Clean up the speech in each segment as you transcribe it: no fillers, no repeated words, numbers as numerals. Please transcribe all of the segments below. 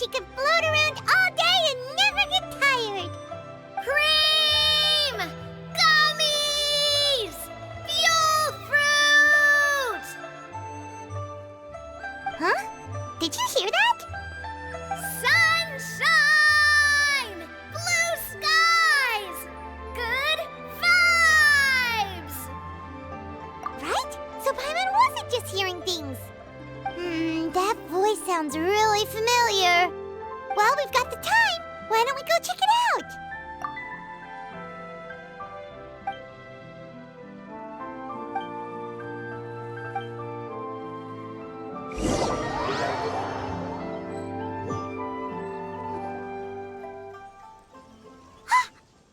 she could float around all day and never get tired. Cream! Gummies! Fuel fruit! Huh? Did you hear that? Sunshine! Blue skies! Good vibes! Right? So Paimon wasn't just hearing things. That voice sounds really familiar. Well, we've got the time. Why don't we go check it out?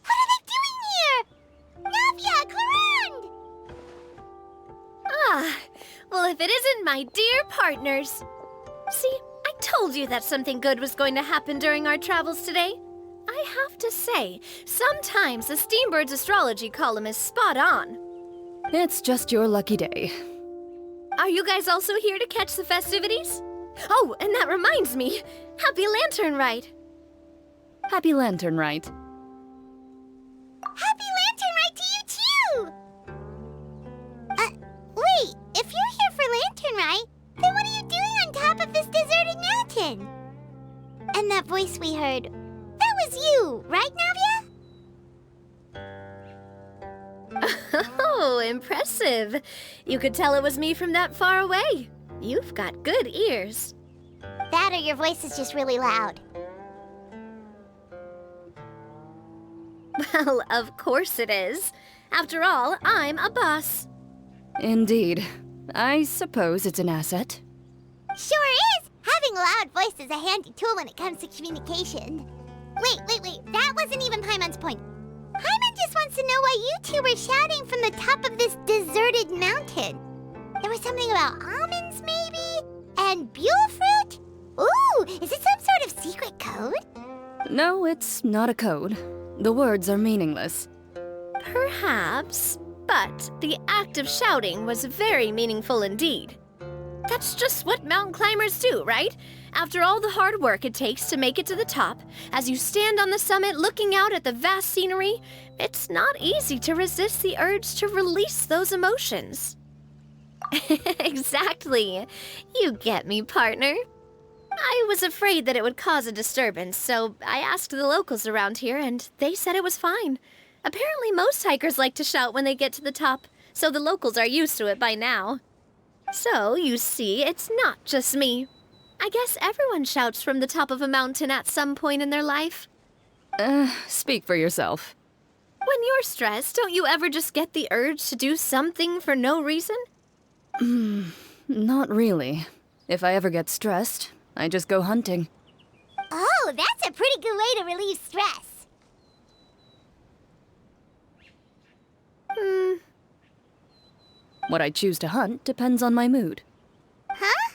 What are they doing here? Navia, Clorinde! Well, if it isn't my dear partners. See, I told you that something good was going to happen during our travels today. I have to say, sometimes the Steambird's astrology column is spot on. It's just your lucky day. Are you guys also here to catch the festivities? Oh, and that reminds me. Happy Lantern Rite. Happy Lantern Rite. Happy Lantern Rite to you too! Wait, if you're here for Lantern Rite, then what are you doing on top of this deserted mountain? And that voice we heard, that was you, right, Navia? Oh, impressive. You could tell it was me from that far away. You've got good ears. That or your voice is just really loud. Well, of course it is. After all, I'm a boss. Indeed. I suppose it's an asset. Sure is! Having a loud voice is a handy tool when it comes to communication. Wait. That wasn't even Paimon's point. Paimon just wants to know why you two were shouting from the top of this deserted mountain. There was something about almonds, maybe? And buell fruit? Ooh, is it some sort of secret code? No, it's not a code. The words are meaningless. Perhaps, but the act of shouting was very meaningful indeed. That's just what mountain climbers do, right? After all the hard work it takes to make it to the top, as you stand on the summit looking out at the vast scenery, it's not easy to resist the urge to release those emotions. Exactly. You get me, partner. I was afraid that it would cause a disturbance, so I asked the locals around here, and they said it was fine. Apparently most hikers like to shout when they get to the top, so the locals are used to it by now. So, you see, it's not just me. I guess everyone shouts from the top of a mountain at some point in their life. Speak for yourself. When you're stressed, don't you ever just get the urge to do something for no reason? Not really. If I ever get stressed, I just go hunting. Oh, that's a pretty good way to relieve stress. What I choose to hunt depends on my mood. Huh?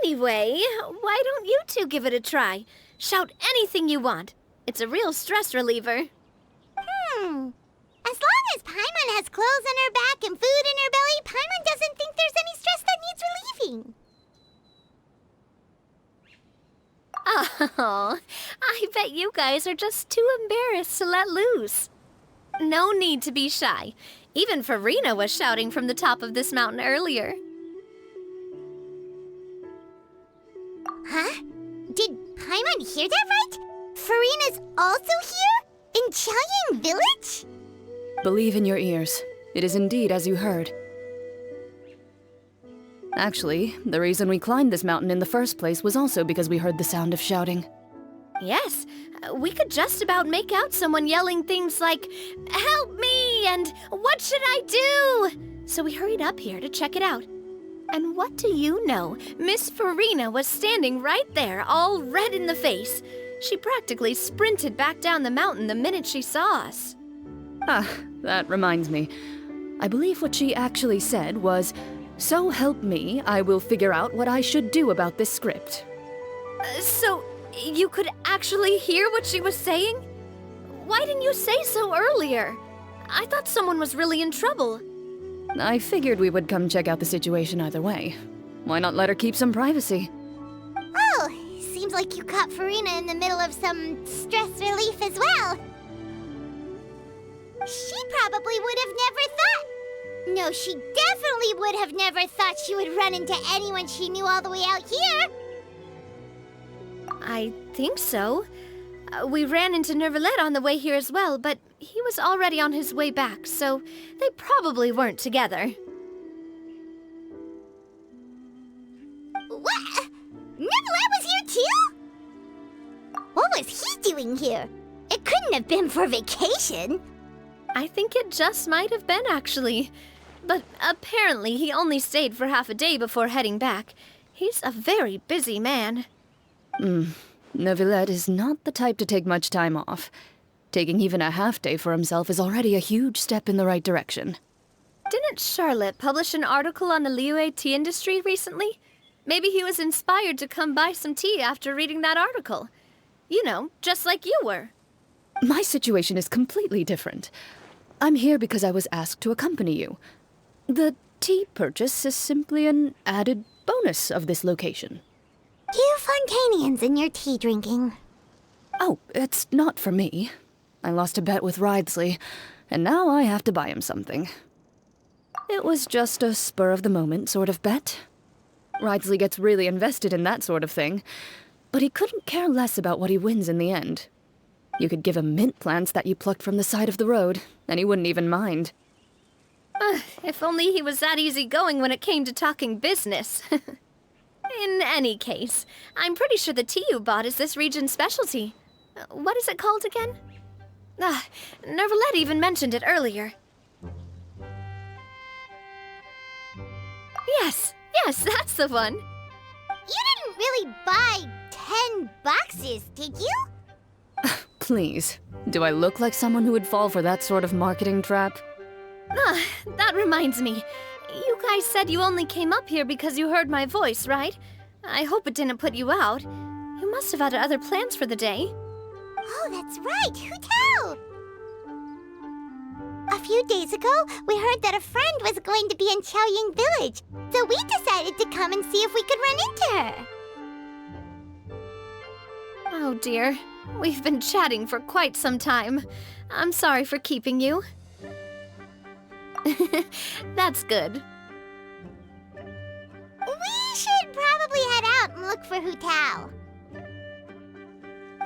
Anyway, why don't you two give it a try? Shout anything you want. It's a real stress reliever. As long as Paimon has clothes on her back and food in her belly, Paimon doesn't think there's any stress that needs relieving. Oh, I bet you guys are just too embarrassed to let loose. No need to be shy. Even Furina was shouting from the top of this mountain earlier. Huh? Did Paimon hear that right? Furina's also here? In Qiaoying Village? Believe in your ears. It is indeed as you heard. Actually, the reason we climbed this mountain in the first place was also because we heard the sound of shouting. Yes, we could just about make out someone yelling things like, "Help me!" and "What should I do?" So we hurried up here to check it out. And what do you know? Miss Furina was standing right there, all red in the face. She practically sprinted back down the mountain the minute she saw us. Ah, that reminds me. I believe what she actually said was, "So help me, I will figure out what I should do about this script." So, you could actually hear what she was saying? Why didn't you say so earlier? I thought someone was really in trouble. I figured we would come check out the situation either way. Why not let her keep some privacy? Oh, seems like you caught Furina in the middle of some stress relief as well. She probably would have never thought. No, she definitely would have never thought she would run into anyone she knew all the way out here. I think so. We ran into Neuvillette on the way here as well, but he was already on his way back, so they probably weren't together. What? Neuvillette was here too? What was he doing here? It couldn't have been for vacation. I think it just might have been, actually. But apparently he only stayed for half a day before heading back. He's a very busy man. Neuvillette is not the type to take much time off. Taking even a half-day for himself is already a huge step in the right direction. Didn't Charlotte publish an article on the Liyue tea industry recently? Maybe he was inspired to come buy some tea after reading that article. You know, just like you were. My situation is completely different. I'm here because I was asked to accompany you. The tea purchase is simply an added bonus of this location. You Fontanians and your tea drinking. Oh, it's not for me. I lost a bet with Wriothesley, and now I have to buy him something. It was just a spur-of-the-moment sort of bet. Wriothesley gets really invested in that sort of thing, but he couldn't care less about what he wins in the end. You could give him mint plants that you plucked from the side of the road, and he wouldn't even mind. If only he was that easygoing when it came to talking business. In any case, I'm pretty sure the tea you bought is this region's specialty. What is it called again? Neuvillette even mentioned it earlier. Yes, that's the one. You didn't really buy 10 boxes, did you? Please, do I look like someone who would fall for that sort of marketing trap? That reminds me. You guys said you only came up here because you heard my voice, right? I hope it didn't put you out. You must have had other plans for the day. Oh, that's right. Who tell? A few days ago, we heard that a friend was going to be in Qiaoying Village, so we decided to come and see if we could run into her. Oh dear. We've been chatting for quite some time. I'm sorry for keeping you. That's good. We should probably head out and look for Hu Tao.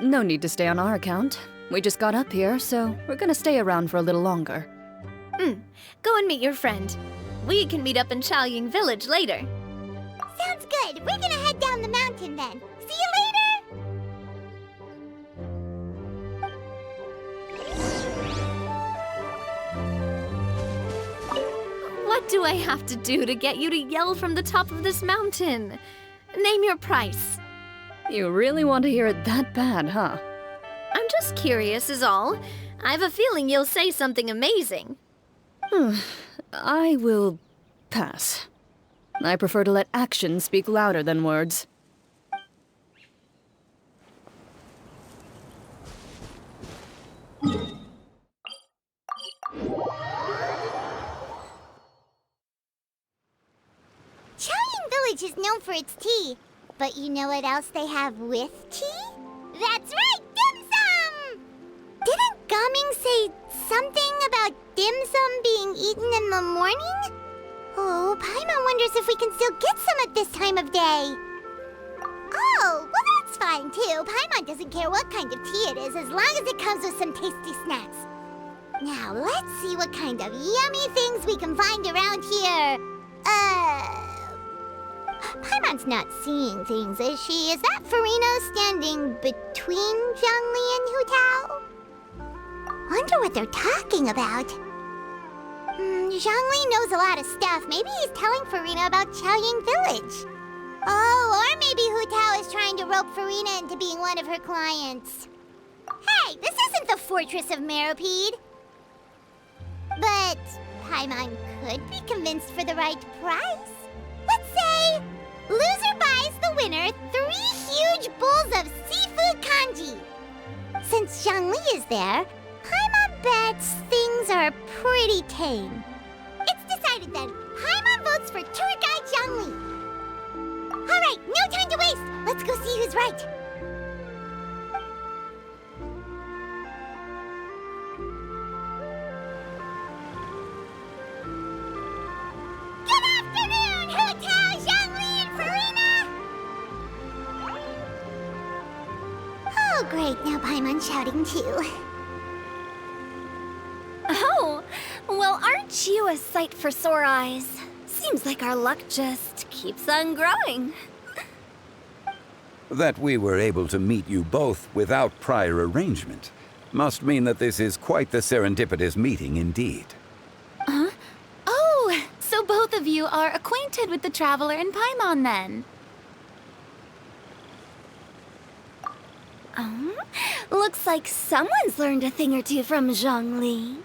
No need to stay on our account. We just got up here, so we're gonna stay around for a little longer. Go and meet your friend. We can meet up in Qiaoying Village later. Sounds good. We're gonna head down the mountain then. See you later! What do I have to do to get you to yell from the top of this mountain? Name your price. You really want to hear it that bad, huh? I'm just curious is all. I have a feeling you'll say something amazing. I will pass. I prefer to let actions speak louder than words. Qiaoying Village is known for its tea, but you know what else they have with tea? That's right, dim sum! Didn't Gaming say something about dim sum being eaten in the morning? Oh, Paimon wonders if we can still get some at this time of day. Oh, well that's fine too. Paimon doesn't care what kind of tea it is as long as it comes with some tasty snacks. Now, let's see what kind of yummy things we can find around here. Paimon's not seeing things, is she? Is that Furina standing between Zhongli and Hu Tao? Wonder what they're talking about. Zhongli knows a lot of stuff. Maybe he's telling Furina about Qiaoying Village. Oh, or maybe Hu Tao is trying to rope Furina into being one of her clients. Hey, this isn't the Fortress of Meropide. But Paimon could be convinced for the right price. Let's say, loser buys the winner 3 huge bowls of seafood kanji. Since Zhongli is there, Paimon bets things are pretty tame. It's decided decided then. Paimon votes for tour guide Zhongli. Alright, no time to waste! Let's go see who's right. Good afternoon, Hu Tao, Zhongli, and Furina! Oh, great, now Paimon's shouting too. Oh, well, aren't you a sight for sore eyes? Seems like our luck just keeps on growing. That we were able to meet you both without prior arrangement must mean that this is quite the serendipitous meeting indeed. Huh? Oh, so both of you are acquainted with the Traveler and Paimon then? Looks like someone's learned a thing or two from Zhongli.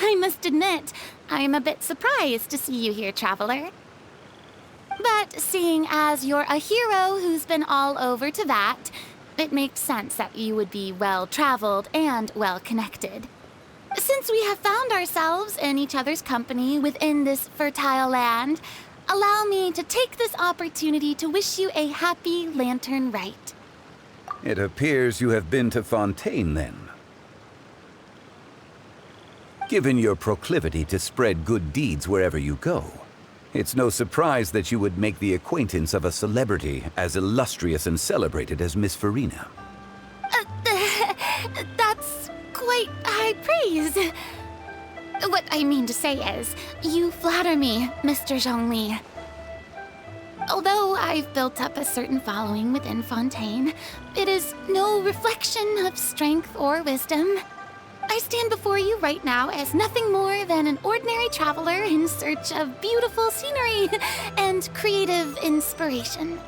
I must admit, I am a bit surprised to see you here, Traveler. But seeing as you're a hero who's been all over to that, it makes sense that you would be well-traveled and well-connected. Since we have found ourselves in each other's company within this fertile land, allow me to take this opportunity to wish you a happy Lantern Rite. It appears you have been to Fontaine, then. Given your proclivity to spread good deeds wherever you go, it's no surprise that you would make the acquaintance of a celebrity as illustrious and celebrated as Miss Furina. That's quite high praise. What I mean to say is, you flatter me, Mr. Zhongli. Although I've built up a certain following within Fontaine, it is no reflection of strength or wisdom. I stand before you right now as nothing more than an ordinary traveler in search of beautiful scenery and creative inspiration.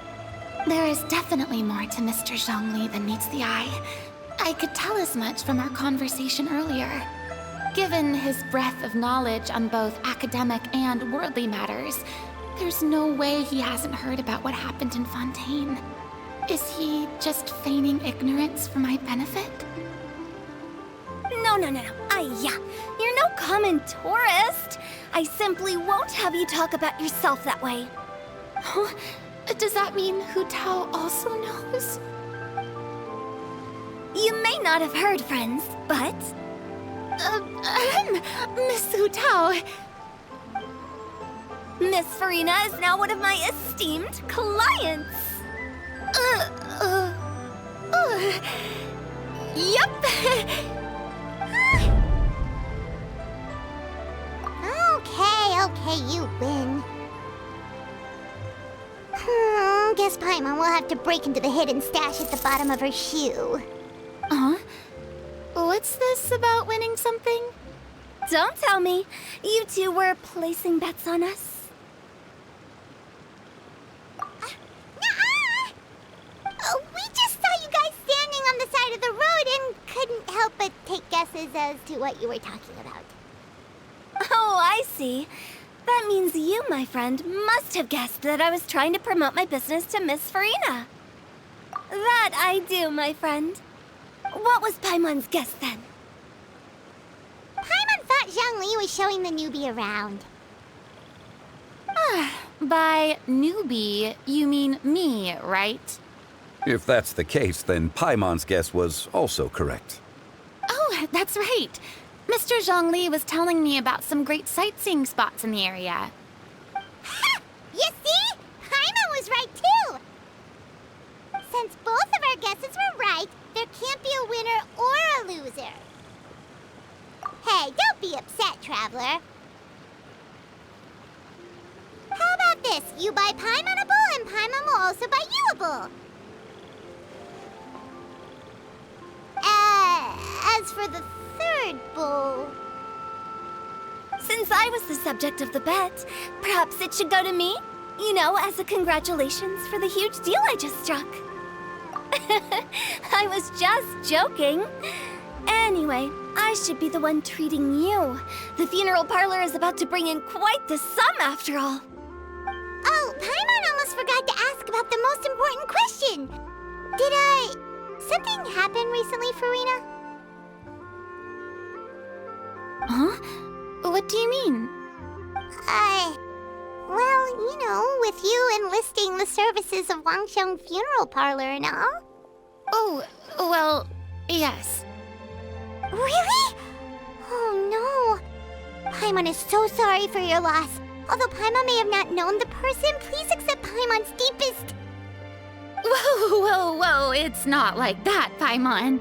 There is definitely more to Mr. Zhongli than meets the eye. I could tell as much from our conversation earlier. Given his breadth of knowledge on both academic and worldly matters, there's no way he hasn't heard about what happened in Fontaine. Is he just feigning ignorance for my benefit? No. You're no common tourist. I simply won't have you talk about yourself that way. Huh? Does that mean Hu Tao also knows? You may not have heard, friends, but... Miss Hu Tao. Miss Furina is now one of my esteemed clients. Yup. Okay, you win. Guess Paimon will have to break into the hidden stash at the bottom of her shoe. Huh? What's this about winning something? Don't tell me. You two were placing bets on us. We just saw you guys standing on the side of the road and couldn't help but take guesses as to what you were talking about. Oh, I see. That means you, my friend, must have guessed that I was trying to promote my business to Miss Furina. That I do, my friend. What was Paimon's guess then? Paimon thought Zhongli was showing the newbie around. By newbie, you mean me, right? If that's the case, then Paimon's guess was also correct. Oh, that's right. Mr. Zhongli was telling me about some great sightseeing spots in the area. Ha! You see? Paimon was right too! Since both of our guesses were right, there can't be a winner or a loser. Hey, don't be upset, Traveler. How about this? You buy Paimon a bowl and Paimon will also buy you a bowl. As for the third bowl... Since I was the subject of the bet, perhaps it should go to me? You know, as a congratulations for the huge deal I just struck. I was just joking. Anyway, I should be the one treating you. The funeral parlor is about to bring in quite the sum after all. Oh, Paimon almost forgot to ask about the most important question. Something happen recently, Furina? Huh? What do you mean? Well, you know, with you enlisting the services of Wangsheng Funeral Parlor and all. Oh, well, yes. Really? Oh no. Paimon is so sorry for your loss. Although Paimon may have not known the person, please accept Paimon's deepest... Whoa, it's not like that, Paimon.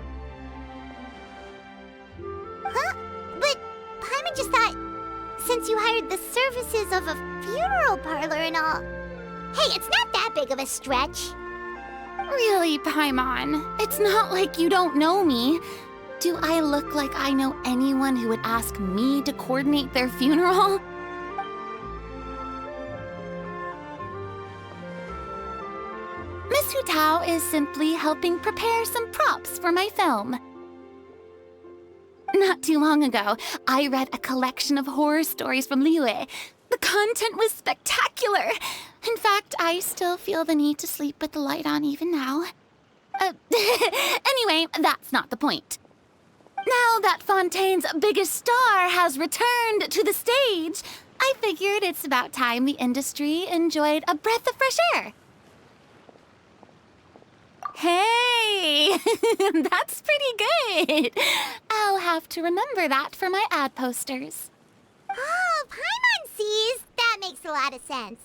Huh? But Paimon just thought, since you hired the services of a funeral parlor and all... Hey, it's not that big of a stretch. Really, Paimon? It's not like you don't know me. Do I look like I know anyone who would ask me to coordinate their funeral? Miss Hu Tao is simply helping prepare some props for my film. Not too long ago, I read a collection of horror stories from Liyue. The content was spectacular. In fact, I still feel the need to sleep with the light on even now. Anyway, that's not the point. Now that Fontaine's biggest star has returned to the stage, I figured it's about time the industry enjoyed a breath of fresh air. Hey, that's pretty good. I'll have to remember that for my ad posters. Oh, Paimon sees. That makes a lot of sense.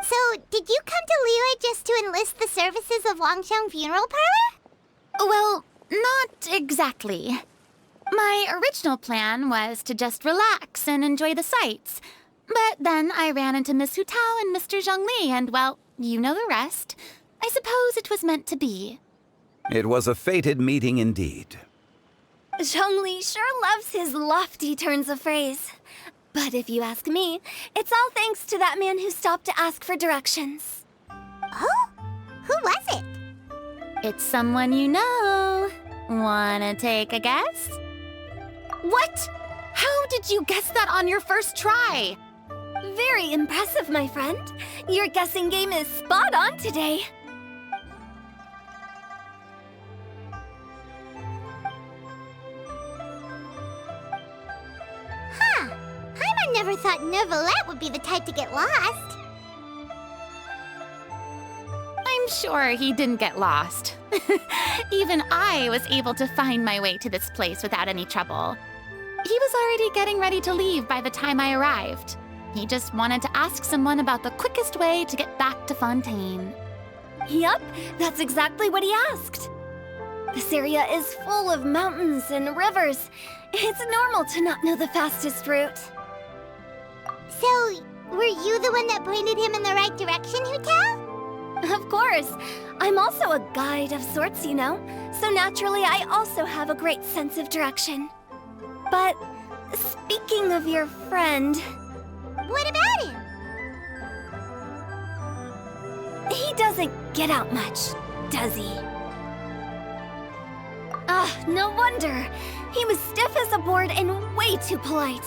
So, did you come to Liyue just to enlist the services of Wangsheng Funeral Parlor? Well, not exactly. My original plan was to just relax and enjoy the sights. But then I ran into Miss Hu Tao and Mr. Zhongli, and well, you know the rest. I suppose it was meant to be. It was a fated meeting indeed. Zhongli sure loves his lofty turns of phrase. But if you ask me, it's all thanks to that man who stopped to ask for directions. Oh? Who was it? It's someone you know. Wanna take a guess? What? How did you guess that on your first try? Very impressive, my friend. Your guessing game is spot on today. Huh. Paimon never thought Neuvillette would be the type to get lost. I'm sure he didn't get lost. Even I was able to find my way to this place without any trouble. He was already getting ready to leave by the time I arrived. He just wanted to ask someone about the quickest way to get back to Fontaine. Yup, that's exactly what he asked. This area is full of mountains and rivers. It's normal to not know the fastest route. So, were you the one that pointed him in the right direction, Hu Tao? Of course. I'm also a guide of sorts, you know. So naturally, I also have a great sense of direction. But speaking of your friend... What about him? He doesn't get out much, does he? No wonder. He was stiff as a board and way too polite.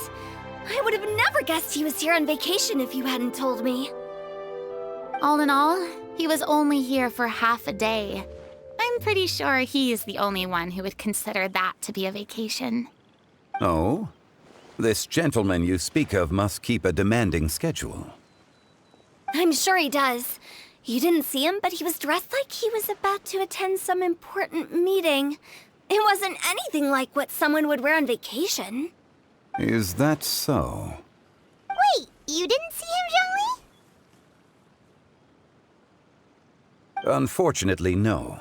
I would have never guessed he was here on vacation if you hadn't told me. All in all, he was only here for half a day. I'm pretty sure he's the only one who would consider that to be a vacation. Oh? This gentleman you speak of must keep a demanding schedule. I'm sure he does. You didn't see him, but he was dressed like he was about to attend some important meeting. It wasn't anything like what someone would wear on vacation. Is that so? Wait, you didn't see him, Zhongli? Unfortunately, no.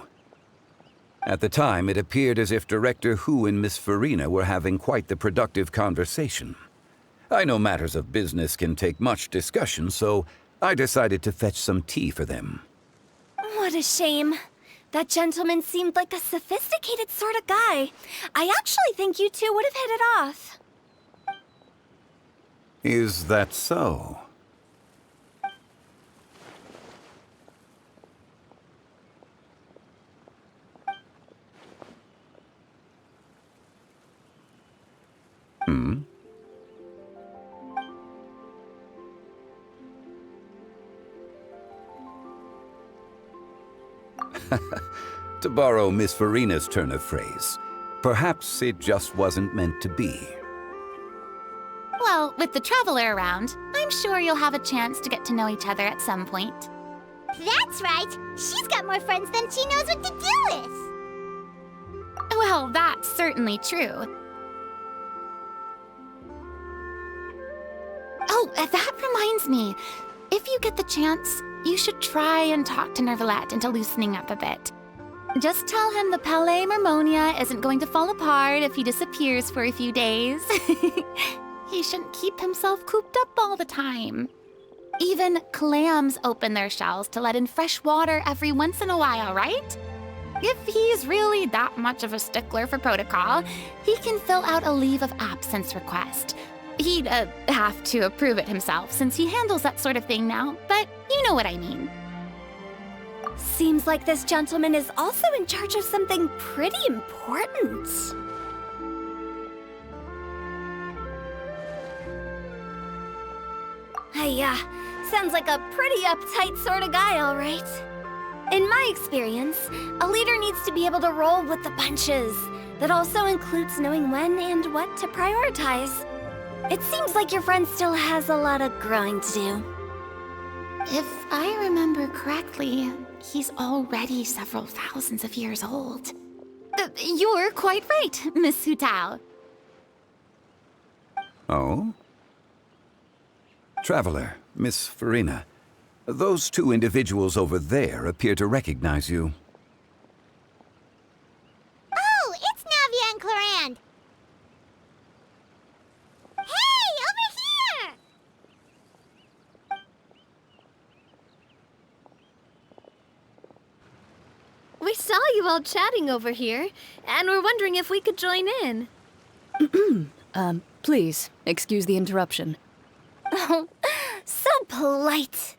At the time, it appeared as if Director Hu and Miss Furina were having quite the productive conversation. I know matters of business can take much discussion, so I decided to fetch some tea for them. What a shame. That gentleman seemed like a sophisticated sort of guy. I actually think you two would have hit it off. Is that so? To borrow Miss Furina's turn of phrase, perhaps it just wasn't meant to be. Well, with the Traveler around, I'm sure you'll have a chance to get to know each other at some point. That's right. She's got more friends than she knows what to do with. Well, that's certainly true. Oh, that reminds me. If you get the chance, you should try and talk to Neuvillette into loosening up a bit. Just tell him the Palais Mermonia isn't going to fall apart if he disappears for a few days. He shouldn't keep himself cooped up all the time. Even clams open their shells to let in fresh water every once in a while, right? If he's really that much of a stickler for protocol, he can fill out a leave of absence request. He'd have to approve it himself since he handles that sort of thing now, but you know what I mean. Seems like this gentleman is also in charge of something pretty important. Sounds like a pretty uptight sort of guy, all right. In my experience, a leader needs to be able to roll with the punches. That also includes knowing when and what to prioritize. It seems like your friend still has a lot of growing to do. If I remember correctly, he's already several thousands of years old. You're quite right, Miss Hu Tao. Oh? Traveler, Miss Furina, those two individuals over there appear to recognize you. Oh, it's Navia and Clorinde. Hey, over here! We saw you all chatting over here, and we're wondering if we could join in. Please, excuse the interruption. Oh, so polite.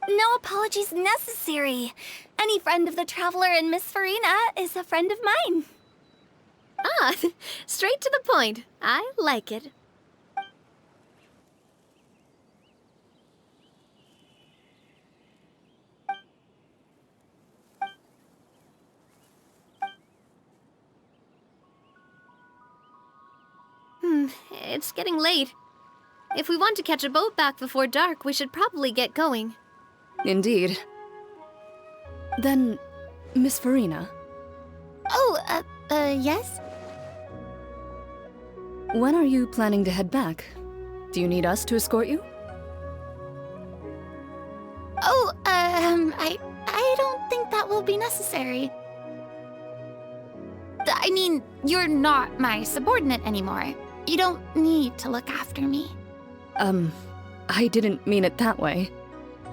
No apologies necessary. Any friend of the Traveler and Miss Furina is a friend of mine. Ah, straight to the point. I like it. It's getting late. If we want to catch a boat back before dark, we should probably get going. Indeed. Then, Miss Furina, Oh, yes? when are you planning to head back? Do you need us to escort you? Oh, I don't think that will be necessary. I mean, you're not my subordinate anymore. You don't need to look after me. I didn't mean it that way.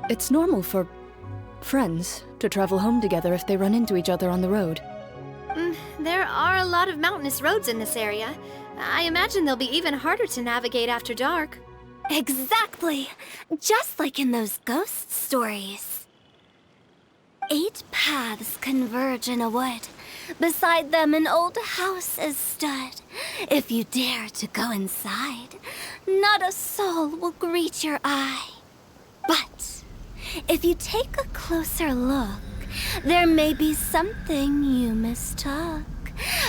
It's normal for friends to travel home together if they run into each other on the road. There are a lot of mountainous roads in this area. I imagine they'll be even harder to navigate after dark. Exactly! Just like in those ghost stories. 8 paths converge in a wood. Beside them an old house is stood. If you dare to go inside, not a soul will greet your eye. But if you take a closer look, there may be something you mistook.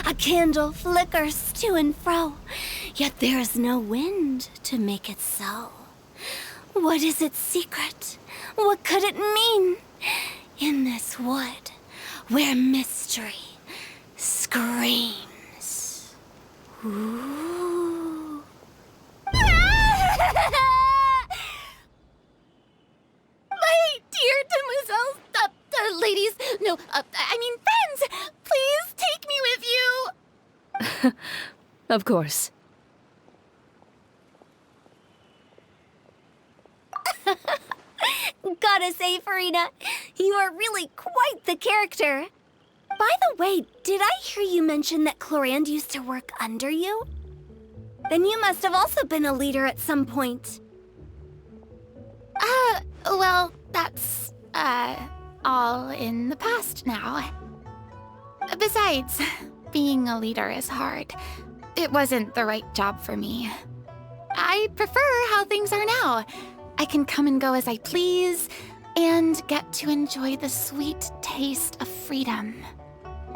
A candle flickers to and fro, yet there is no wind to make it so. What is its secret? What could it mean? In this wood, where mystery screams. Ooh. My dear demoiselles, ladies, no, I mean friends, please take me with you. Of course. Gotta say, Furina, you are really quite the character. By the way, did I hear you mention that Clorinde used to work under you? Then you must have also been a leader at some point. Well, that's, all in the past now. Besides, being a leader is hard. It wasn't the right job for me. I prefer how things are now. I can come and go as I please, and get to enjoy the sweet taste of freedom.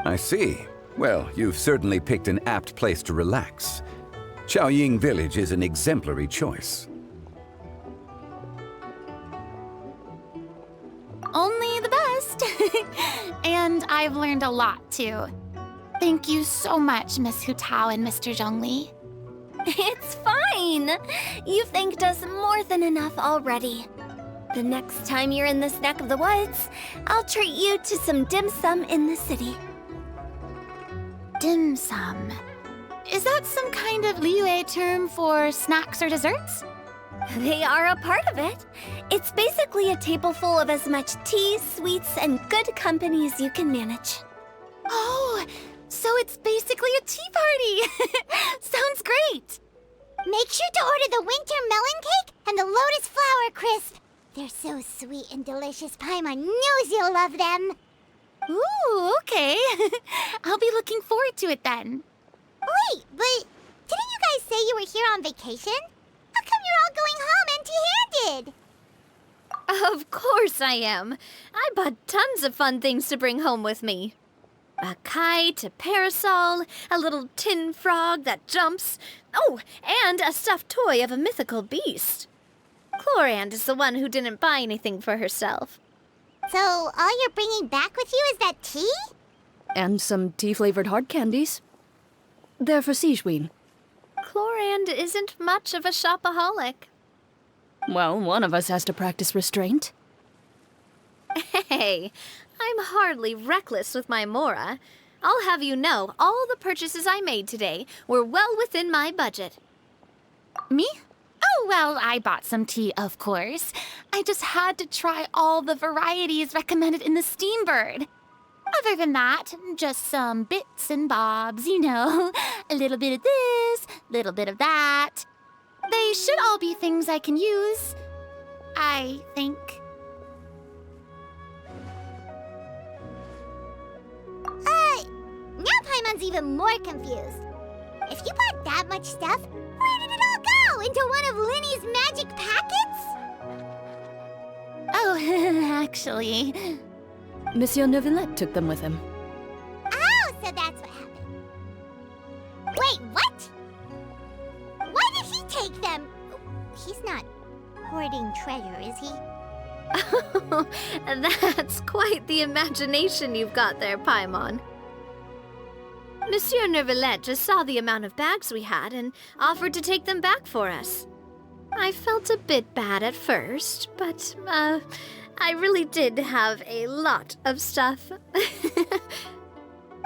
I see. Well, you've certainly picked an apt place to relax. Qiaoying Village is an exemplary choice. Only the best. And I've learned a lot, too. Thank you so much, Miss Hutao and Mr. Zhongli. It's fine. You've thanked us more than enough already. The next time you're in this neck of the woods, I'll treat you to some dim sum in the city. Dim sum. Is that some kind of Liyue term for snacks or desserts? They are a part of it. It's basically a table full of as much tea, sweets, and good company as you can manage. Oh, so it's basically a tea party. Sounds great. Make sure to order the winter melon cake and the lotus flower crisp. They're so sweet and delicious. Paimon knows you'll love them. Ooh, okay. I'll be looking forward to it then. Wait, but didn't you guys say you were here on vacation? How come you're all going home empty-handed? Of course I am. I bought tons of fun things to bring home with me. A kite, a parasol, a little tin frog that jumps. Oh, and a stuffed toy of a mythical beast. Clorinde is the one who didn't buy anything for herself. So all you're bringing back with you is that tea? And some tea-flavored hard candies. They're for Sigewin. Clorinde isn't much of a shopaholic. Well, one of us has to practice restraint. Hey, I'm hardly reckless with my Mora. I'll have you know, all the purchases I made today were well within my budget. Me? Oh, well, I bought some tea, of course. I just had to try all the varieties recommended in the Steambird. Other than that, just some bits and bobs, you know. A little bit of this, little bit of that. They should all be things I can use, I think. Now Paimon's even more confused. If you bought that much stuff, where did it all go? Into one of Linny's magic packets? Oh, actually... Monsieur Neuvillette took them with him. Oh, so that's what happened. Wait, what? Why did he take them? He's not hoarding treasure, is he? That's quite the imagination you've got there, Paimon. Monsieur Neuvillette just saw the amount of bags we had and offered to take them back for us. I felt a bit bad at first, but, I really did have a lot of stuff.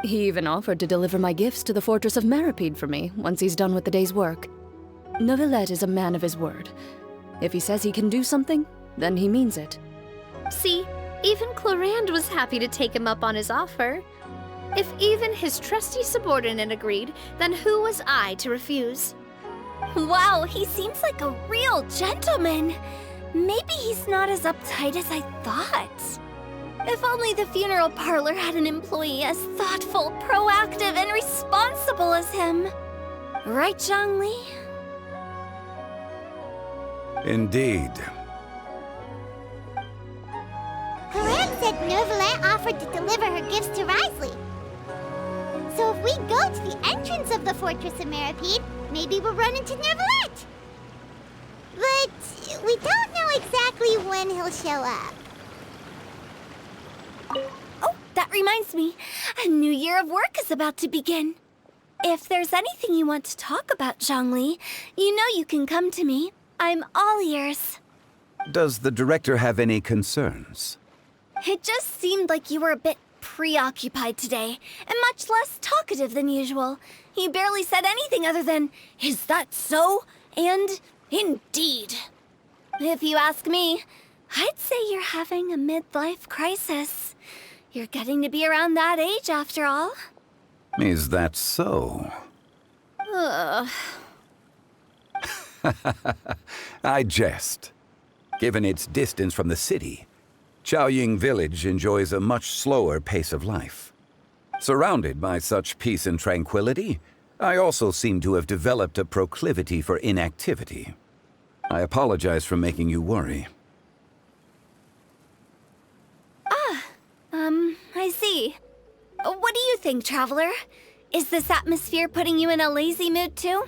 He even offered to deliver my gifts to the Fortress of Meripede for me once he's done with the day's work. Neuvillette is a man of his word. If he says he can do something, then he means it. See, even Clorinde was happy to take him up on his offer. If even his trusty subordinate agreed, then who was I to refuse? Wow, he seems like a real gentleman. Maybe he's not as uptight as I thought. If only the funeral parlor had an employee as thoughtful, proactive, and responsible as him. Right, Zhongli? Indeed. Clorinde said Neuvillette offered to deliver her gifts to Wriothesley. So if we go to the entrance of the Fortress of Meripede, maybe we'll run into Neuvillette. But we don't know exactly when he'll show up. Oh, that reminds me. A new year of work is about to begin. If there's anything you want to talk about, Zhongli, you know you can come to me. I'm all ears. Does the director have any concerns? It just seemed like you were a bit preoccupied today, and much less talkative than usual. You barely said anything other than, "Is that so?" and "Indeed." If you ask me, I'd say you're having a midlife crisis. You're getting to be around that age after all. Is that so? Ugh. I jest. Given its distance from the city, Qiaoying Village enjoys a much slower pace of life. Surrounded by such peace and tranquility, I also seem to have developed a proclivity for inactivity. I apologize for making you worry. I see. What do you think, Traveler? Is this atmosphere putting you in a lazy mood too?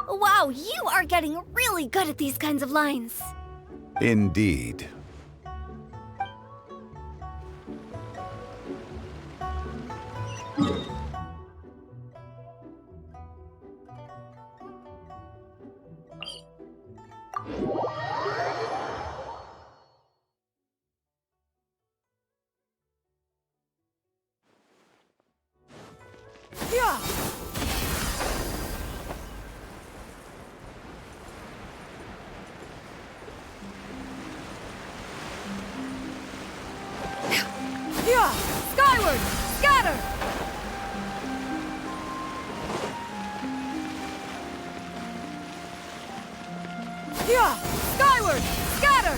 Wow, you are getting really good at these kinds of lines. Indeed. Skyward! Scatter! Skyward! Scatter!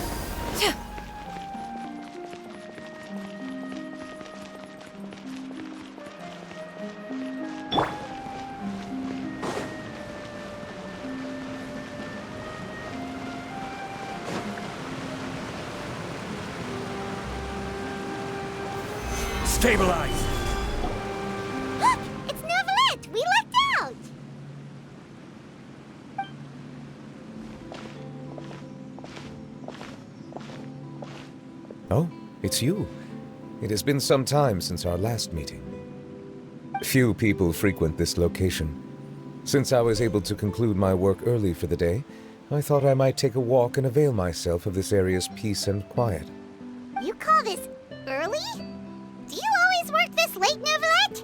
Stabilize! Look! It's Neuvillette! We lucked out! Oh, it's you. It has been some time since our last meeting. Few people frequent this location. Since I was able to conclude my work early for the day, I thought I might take a walk and avail myself of this area's peace and quiet. You call this early? Do you always work this late, Neuvillette?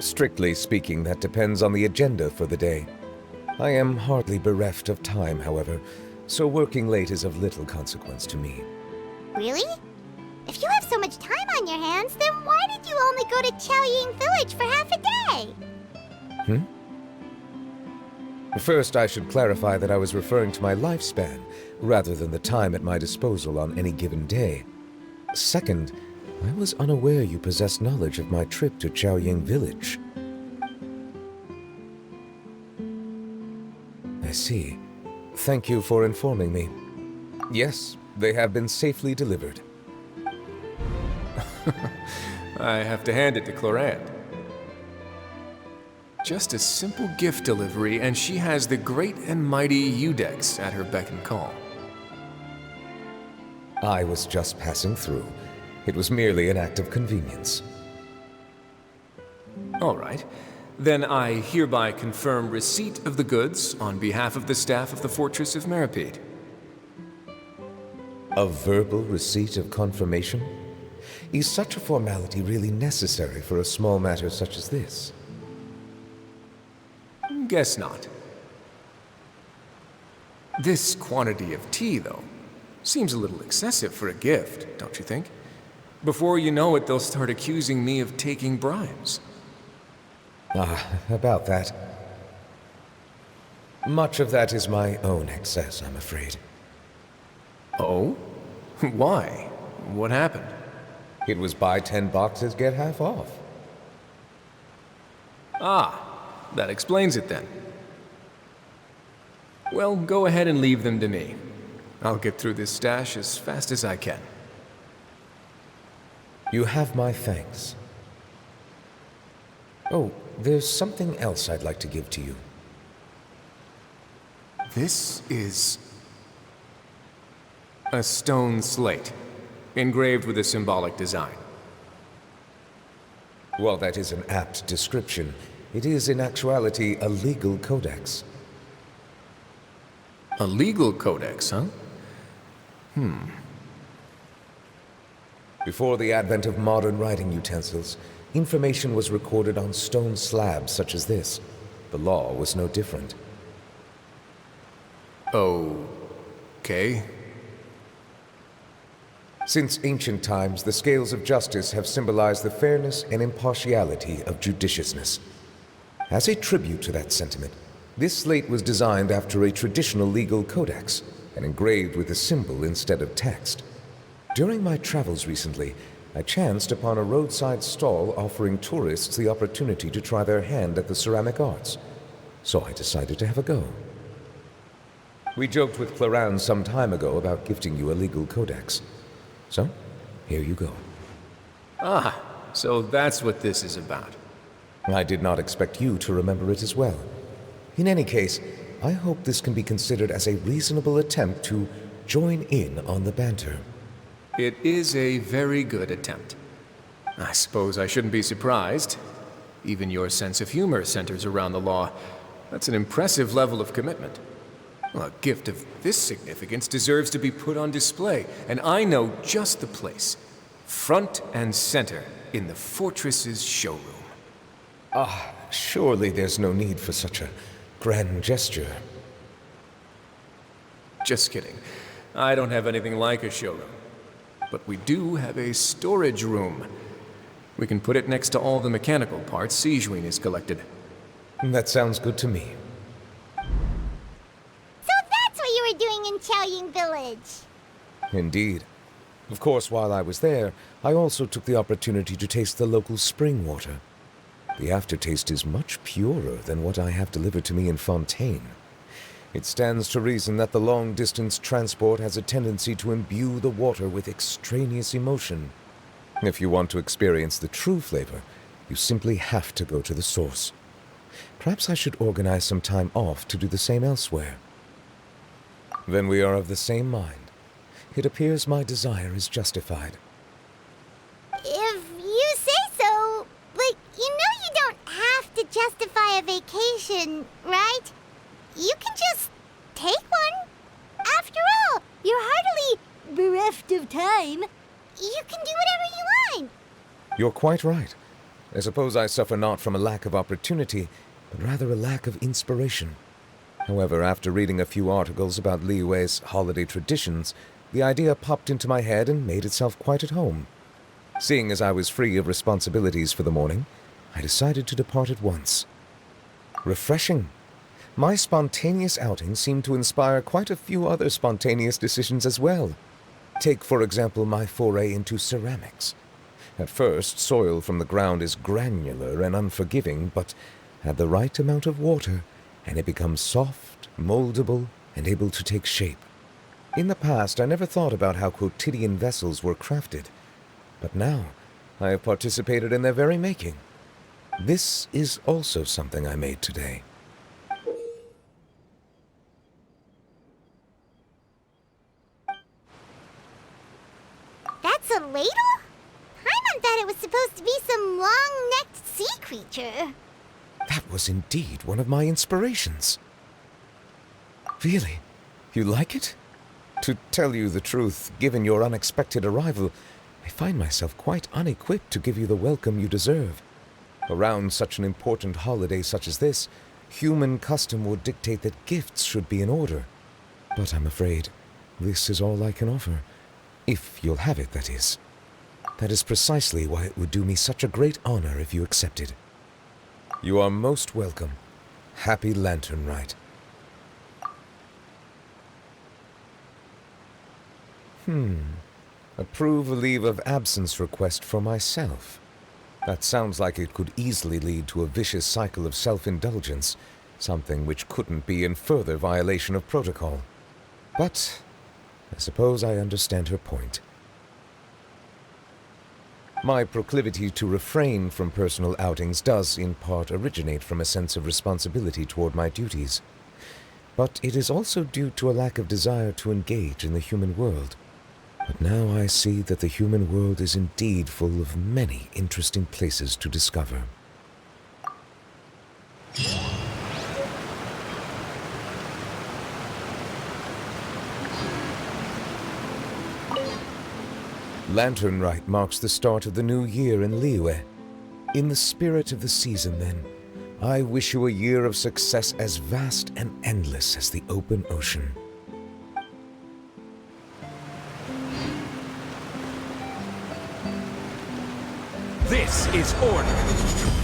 Strictly speaking, that depends on the agenda for the day. I am hardly bereft of time, however, so working late is of little consequence to me. Really? If you have so much time on your hands, then why did you only go to Qiaoying Village for half a day? First, I should clarify that I was referring to my lifespan, rather than the time at my disposal on any given day. Second, I was unaware you possessed knowledge of my trip to Qiaoying Village. I see. Thank you for informing me. Yes, they have been safely delivered. I have to hand it to Clorinde. Just a simple gift delivery, and she has the great and mighty Udex at her beck and call. I was just passing through. It was merely an act of convenience. All right. Then I hereby confirm receipt of the goods on behalf of the staff of the Fortress of Meripede. A verbal receipt of confirmation? Is such a formality really necessary for a small matter such as this? Guess not. This quantity of tea, though, seems a little excessive for a gift, don't you think? Before you know it, they'll start accusing me of taking bribes. About that. Much of that is my own excess, I'm afraid. Oh? Why? What happened? It was buy 10 boxes, get half off. That explains it then. Well, go ahead and leave them to me. I'll get through this stash as fast as I can. You have my thanks. Oh, there's something else I'd like to give to you. This is a stone slate, engraved with a symbolic design. While that is an apt description, it is in actuality a legal codex. A legal codex, huh? Before the advent of modern writing utensils, information was recorded on stone slabs such as this. The law was no different. Okay. Since ancient times, the scales of justice have symbolized the fairness and impartiality of judiciousness. As a tribute to that sentiment, this slate was designed after a traditional legal codex and engraved with a symbol instead of text. During my travels recently, I chanced upon a roadside stall offering tourists the opportunity to try their hand at the ceramic arts, so I decided to have a go. We joked with Clorinde some time ago about gifting you a legal codex. So, here you go. So that's what this is about. I did not expect you to remember it as well. In any case, I hope this can be considered as a reasonable attempt to join in on the banter. It is a very good attempt. I suppose I shouldn't be surprised. Even your sense of humor centers around the law. That's an impressive level of commitment. Well, a gift of this significance deserves to be put on display, and I know just the place. Front and center in the fortress's showroom. Surely there's no need for such a grand gesture. Just kidding. I don't have anything like a showroom. But we do have a storage room. We can put it next to all the mechanical parts Sijuin has collected. That sounds good to me. So that's what you were doing in Qiaoying Village. Indeed. Of course, while I was there, I also took the opportunity to taste the local spring water. The aftertaste is much purer than what I have delivered to me in Fontaine. It stands to reason that the long-distance transport has a tendency to imbue the water with extraneous emotion. If you want to experience the true flavor, you simply have to go to the source. Perhaps I should organize some time off to do the same elsewhere. Then we are of the same mind. It appears my desire is justified. If you say so, but you know you don't have to justify a vacation, right? You can just take one. After all, you're hardly bereft of time. You can do whatever you want. You're quite right. I suppose I suffer not from a lack of opportunity, but rather a lack of inspiration. However, after reading a few articles about Liyue's holiday traditions, the idea popped into my head and made itself quite at home. Seeing as I was free of responsibilities for the morning, I decided to depart at once. Refreshing. My spontaneous outing seemed to inspire quite a few other spontaneous decisions as well. Take, for example, my foray into ceramics. At first, soil from the ground is granular and unforgiving, but add the right amount of water, and it becomes soft, moldable, and able to take shape. In the past, I never thought about how quotidian vessels were crafted, but now I have participated in their very making. This is also something I made today. That's a ladle? Paimon thought it was supposed to be some long-necked sea creature. That was indeed one of my inspirations. Really? You like it? To tell you the truth, given your unexpected arrival, I find myself quite unequipped to give you the welcome you deserve. Around such an important holiday such as this, human custom would dictate that gifts should be in order. But I'm afraid this is all I can offer. If you'll have it, that is. That is precisely why it would do me such a great honor if you accepted. You are most welcome. Happy Lantern Rite. Approve a leave of absence request for myself. That sounds like it could easily lead to a vicious cycle of self-indulgence, something which couldn't be in further violation of protocol. But I suppose I understand her point. My proclivity to refrain from personal outings does, in part, originate from a sense of responsibility toward my duties. But it is also due to a lack of desire to engage in the human world. But now I see that the human world is indeed full of many interesting places to discover. Lantern Rite marks the start of the new year in Liyue. In the spirit of the season, then, I wish you a year of success as vast and endless as the open ocean. This is order.